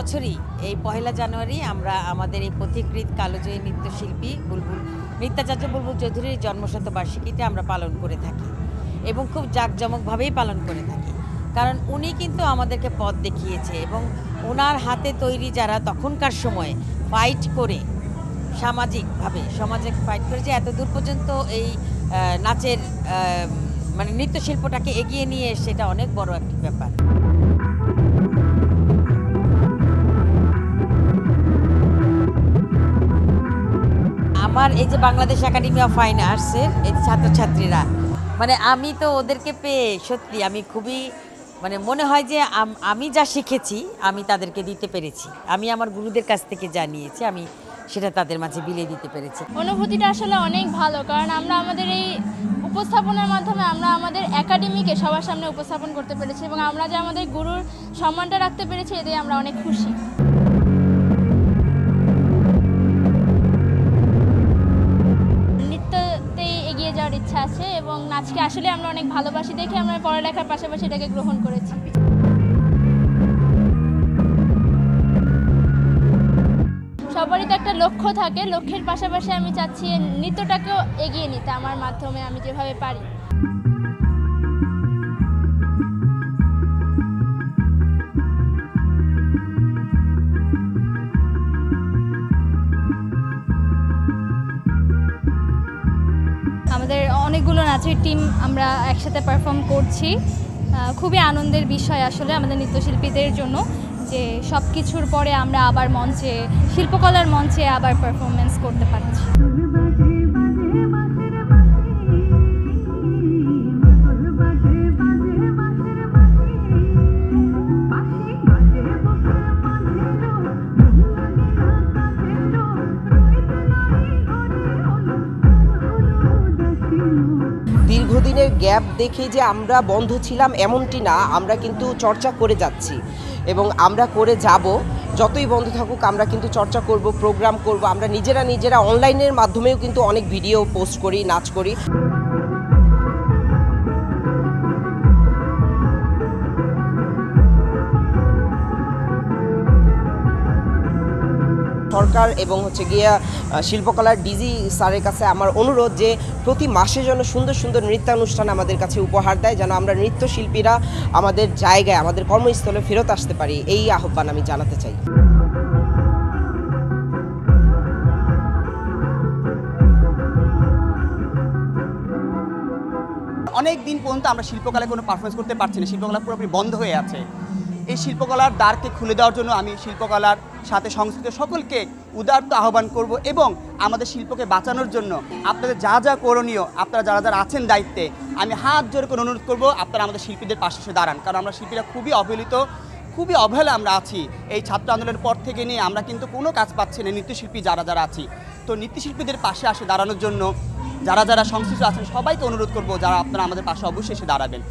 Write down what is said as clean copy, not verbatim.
বছরই এই ১লা জানুয়ারি আমরা আমাদের এই পথিকৃৎ কালোজয়ী নৃত্যশিল্পী নৃত্যাচার্য বুলবুল চৌধুরীর জন্মশতবার্ষিকীতে আমরা পালন করে থাকি এবং খুব জাঁকজমকভাবেই পালন করে থাকি। কারণ উনি কিন্তু আমাদেরকে পথ দেখিয়েছে এবং ওনার হাতে তৈরি যারা তখনকার সময়ে ফাইট করে সমাজে ফাইট করে যে এত দূর পর্যন্ত এই নাচের মানে নৃত্যশিল্পটাকে এগিয়ে নিয়ে এসে, সেটা অনেক বড় একটি ব্যাপার। আমার এই যে বাংলাদেশ একাডেমি অফ ফাইন আর্টসের এই ছাত্রছাত্রীরা, মানে আমি তো ওদেরকে পেয়ে সত্যি আমি খুবই মনে হয় যে আমি যা শিখেছি আমি তাদেরকে দিতে পেরেছি। আমি আমার গুরুদের কাছ থেকে জানিয়েছি, আমি সেটা তাদের মাঝে বিলিয়ে দিতে পেরেছি। অনুভূতিটা আসলে অনেক ভালো, কারণ আমরা আমাদের এই উপস্থাপনের মাধ্যমে আমরা আমাদের একাডেমিকে সবার সামনে উপস্থাপন করতে পেরেছি এবং আমরা যে আমাদের গুরুর সম্মানটা রাখতে পেরেছি, এতে আমরা অনেক খুশি। নৃত্যতেই এগিয়ে যাওয়ার ইচ্ছা আছে এবং নাচকে আসলে আমরা অনেক ভালোবাসি দেখে আমরা পড়ালেখার পাশাপাশি এটাকে গ্রহণ করেছি। সবারই তো একটা লক্ষ্য থাকে, লক্ষ্যের পাশাপাশি আমি চাচ্ছি নৃত্যটাকেও এগিয়ে নিতে আমার মাধ্যমে আমি যেভাবে পারি। আমাদের অনেকগুলো নাচের টিম আমরা একসাথে পারফর্ম করছি, খুবই আনন্দের বিষয় আসলে আমাদের নৃত্যশিল্পীদের জন্য যে সব কিছুর পরে আমরা আবার মঞ্চে, শিল্পকলার মঞ্চে আবার পারফরমেন্স করতে পারছি। দীর্ঘদিনের গ্যাপ দেখে যে আমরা বন্ধ ছিলাম এমনটি না, আমরা কিন্তু চর্চা করে যাচ্ছি এবং আমরা করে যাব। যতই বন্ধ থাকুক আমরা কিন্তু চর্চা করব, প্রোগ্রাম করব। আমরা নিজেরা অনলাইনের মাধ্যমেও কিন্তু অনেক ভিডিও পোস্ট করি, নাচ করি। সরকার এবং গিয়া শিল্পকলার ডিজি স্যারের কাছে আমার অনুরোধ যে প্রতি মাসে যেন সুন্দর সুন্দর নৃত্যানুষ্ঠান আমাদের কাছে উপহার দেয়, যেন আমরা নৃত্যশিল্পীরা আমাদের জায়গায়, আমাদের কর্মস্থলে ফেরত আসতে পারি। এই আহ্বান আমি জানাতে চাই। অনেক দিন পর্যন্ত আমরা শিল্পকলায় কোনো পারফরমেন্স করতে পারছি না, শিল্পকলা পুরোপুরি বন্ধ হয়ে আছে। এই শিল্পকলার দ্বারকে খুলে দেওয়ার জন্য আমি শিল্পকলার সাথে সংশ্লিষ্ট সকলকে উদারত আহ্বান করব এবং আমাদের শিল্পকে বাঁচানোর জন্য আপনাদের যা যা করণীয়, আপনারা যারা আছেন দায়িত্বে, আমি হাত জোরে করে অনুরোধ করব আপনারা আমাদের শিল্পীদের পাশে এসে দাঁড়ান। কারণ আমরা শিল্পীরা খুবই অবহেলিত, খুবই অবহেলা আমরা আছি। এই ছাত্র আন্দোলনের পর থেকে নিয়ে আমরা কিন্তু কোনো কাজ পাচ্ছি না, নৃত্যশিল্পী যারা আছি। তো নৃত্যশিল্পীদের পাশে আসে দাঁড়ানোর জন্য যারা সংশ্লিষ্ট আছেন সবাইকে অনুরোধ করব, যারা আপনারা আমাদের পাশে অবশ্যই এসে দাঁড়াবেন।